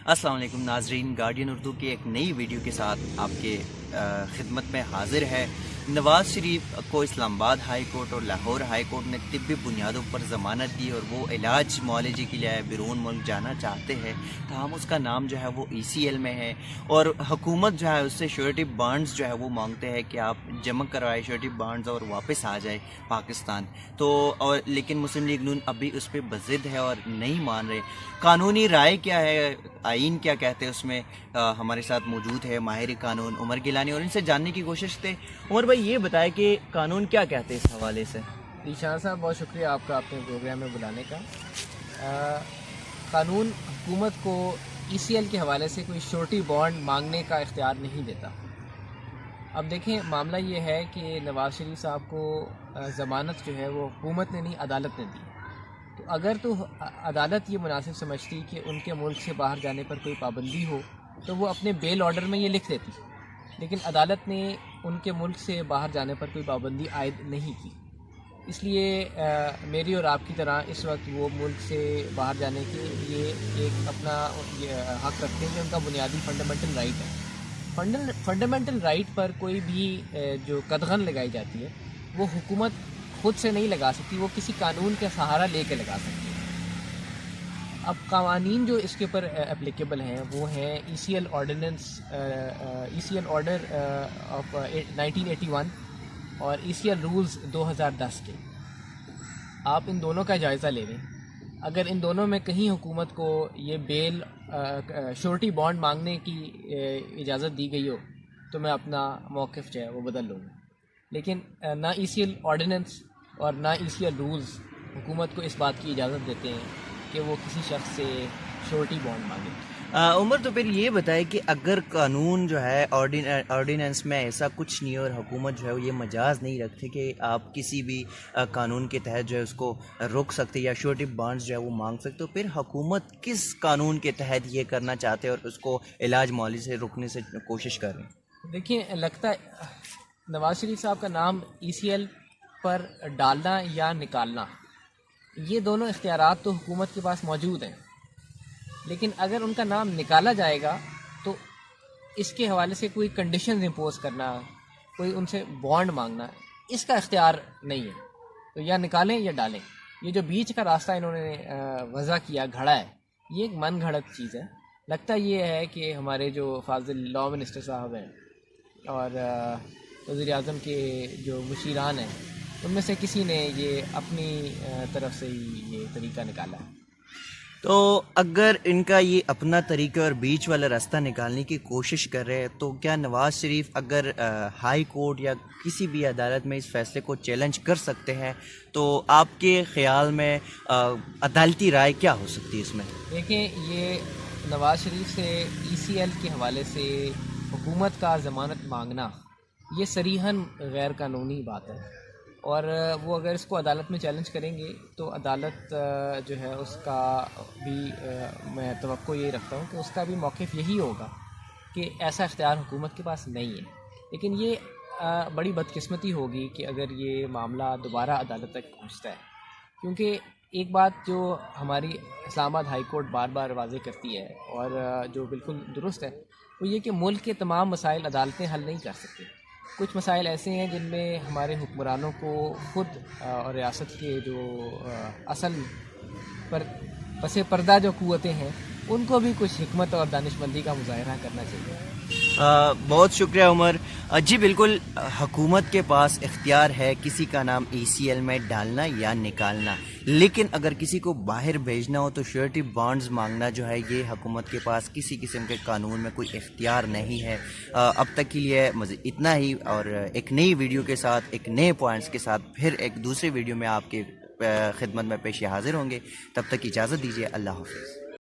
السلام علیکم ناظرین، گارڈین اردو کی ایک نئی ویڈیو کے ساتھ آپ کے خدمت میں حاضر ہے۔ نواز شریف کو اسلام آباد ہائی کورٹ اور لاہور ہائی کورٹ نے طبی بنیادوں پر ضمانت دی اور وہ علاج معالجے کے لیے بیرون ملک جانا چاہتے ہیں، تاہم اس کا نام جو ہے وہ ECL میں ہے اور حکومت جو ہے اس سے شیورٹی بانڈز جو ہے وہ مانگتے ہیں کہ آپ جمع کروائے شیورٹی بانڈز اور واپس آ جائے پاکستان۔ لیکن مسلم لیگ نون ابھی اس پہ بضد ہے اور نہیں مان رہے۔ قانونی رائے کیا ہے، آئین کیا کہتے ہیں اس میں؟ ہمارے ساتھ موجود ہے ماہر قانون عمر گیلانی اور ان سے جاننے کی کوشش تھے۔ عمر بھائی یہ بتائے کہ قانون کیا کہتے ہیں اس حوالے سے؟ ذیشان صاحب بہت شکریہ آپ کا اپنے پروگرام میں بلانے کا۔ قانون حکومت کو ECL کے حوالے سے کوئی شورٹی بانڈ مانگنے کا اختیار نہیں دیتا۔ اب دیکھیں معاملہ یہ ہے کہ نواز شریف صاحب کو ضمانت جو ہے وہ حکومت نے نہیں عدالت نے دی، تو اگر تو عدالت یہ مناسب سمجھتی کہ ان کے ملک سے باہر جانے پر کوئی پابندی ہو تو وہ اپنے بیل آرڈر میں یہ لکھ دیتی، لیکن عدالت نے ان کے ملک سے باہر جانے پر کوئی پابندی عائد نہیں کی۔ اس لیے میری اور آپ کی طرح اس وقت وہ ملک سے باہر جانے کے لیے ایک اپنا حق رکھتے ہیں کہ ان کا بنیادی فنڈامنٹل رائٹ ہے۔ فنڈامنٹل رائٹ پر کوئی بھی جو قدغن لگائی جاتی ہے وہ حکومت خود سے نہیں لگا سکتی، وہ کسی قانون کا سہارا لے کے لگا سکتی ہے۔ اب قوانین جو اس کے اوپر اپلیکیبل ہیں وہ ہیں ECL آرڈر آف 1981 اور ECL رولز 2010 کے۔ آپ ان دونوں کا جائزہ لے لیں، اگر ان دونوں میں کہیں حکومت کو یہ بیل شورٹی بانڈ مانگنے کی اجازت دی گئی ہو تو میں اپنا موقف جو ہے وہ بدل لوں گا، لیکن نہ ECL آرڈیننس اور نہ ECL رولز حکومت کو اس بات کی اجازت دیتے ہیں کہ وہ کسی شخص سے شورٹی بانڈ مانگے۔ عمر تو پھر یہ بتائے کہ اگر قانون جو ہے آرڈیننس میں ایسا کچھ نہیں اور حکومت جو ہے وہ یہ مجاز نہیں رکھتے کہ آپ کسی بھی قانون کے تحت جو ہے اس کو روک سکتے یا شورٹی بانڈز جو ہے وہ مانگ سکتے، تو پھر حکومت کس قانون کے تحت یہ کرنا چاہتے اور اس کو علاج معالجے سے روکنے سے کوشش کر رہے ہیں؟ دیکھیں، لگتا ہے نواز شریف صاحب کا نام ECL پر ڈالنا یا نکالنا، یہ دونوں اختیارات تو حکومت کے پاس موجود ہیں، لیکن اگر ان کا نام نکالا جائے گا تو اس کے حوالے سے کوئی کنڈیشنز امپوز کرنا، کوئی ان سے بانڈ مانگنا، اس کا اختیار نہیں ہے۔ تو یا نکالیں یا ڈالیں، یہ جو بیچ کا راستہ انہوں نے وضع کیا، گھڑا ہے، یہ ایک من گھڑت چیز ہے۔ لگتا یہ ہے کہ ہمارے جو فاضل لا منسٹر صاحب ہیں اور وزیر اعظم کے جو مشیران ہیں ان میں سے کسی نے یہ اپنی طرف سے ہی یہ طریقہ نکالا ہے۔ تو اگر ان کا یہ اپنا طریقہ اور بیچ والا راستہ نکالنے کی کوشش کر رہے ہیں تو کیا نواز شریف اگر ہائی کورٹ یا کسی بھی عدالت میں اس فیصلے کو چیلنج کر سکتے ہیں تو آپ کے خیال میں عدالتی رائے کیا ہو سکتی ہے اس میں؟ دیکھیں، یہ نواز شریف سے ECL کے حوالے سے حکومت کا ضمانت مانگنا یہ صریحاً غیر قانونی بات ہے، اور وہ اگر اس کو عدالت میں چیلنج کریں گے تو عدالت جو ہے اس کا بھی میں توقع یہ رکھتا ہوں کہ اس کا بھی موقف یہی ہوگا کہ ایسا اختیار حکومت کے پاس نہیں ہے۔ لیکن یہ بڑی بدقسمتی ہوگی کہ اگر یہ معاملہ دوبارہ عدالت تک پہنچتا ہے، کیونکہ ایک بات جو ہماری اسلام آباد ہائی کورٹ بار بار واضح کرتی ہے اور جو بالکل درست ہے وہ یہ کہ ملک کے تمام مسائل عدالتیں حل نہیں کر سکتی۔ کچھ مسائل ایسے ہیں جن میں ہمارے حکمرانوں کو خود اور ریاست کے جو اصل پر پس پردہ جو قوتیں ہیں ان کو بھی کچھ حکمت اور دانش مندی کا مظاہرہ کرنا چاہیے۔ بہت شکریہ عمر جی۔ بالکل حکومت کے پاس اختیار ہے کسی کا نام ECL میں ڈالنا یا نکالنا، لیکن اگر کسی کو باہر بھیجنا ہو تو شیورٹی بانڈز مانگنا جو ہے یہ حکومت کے پاس کسی قسم کے قانون میں کوئی اختیار نہیں ہے۔ اب تک کے لیے اتنا ہی، اور ایک نئی ویڈیو کے ساتھ ایک نئے پوائنٹس کے ساتھ پھر ایک دوسرے ویڈیو میں آپ کے خدمت میں پیش حاضر ہوں گے۔ تب تک اجازت دیجیے، اللہ حافظ۔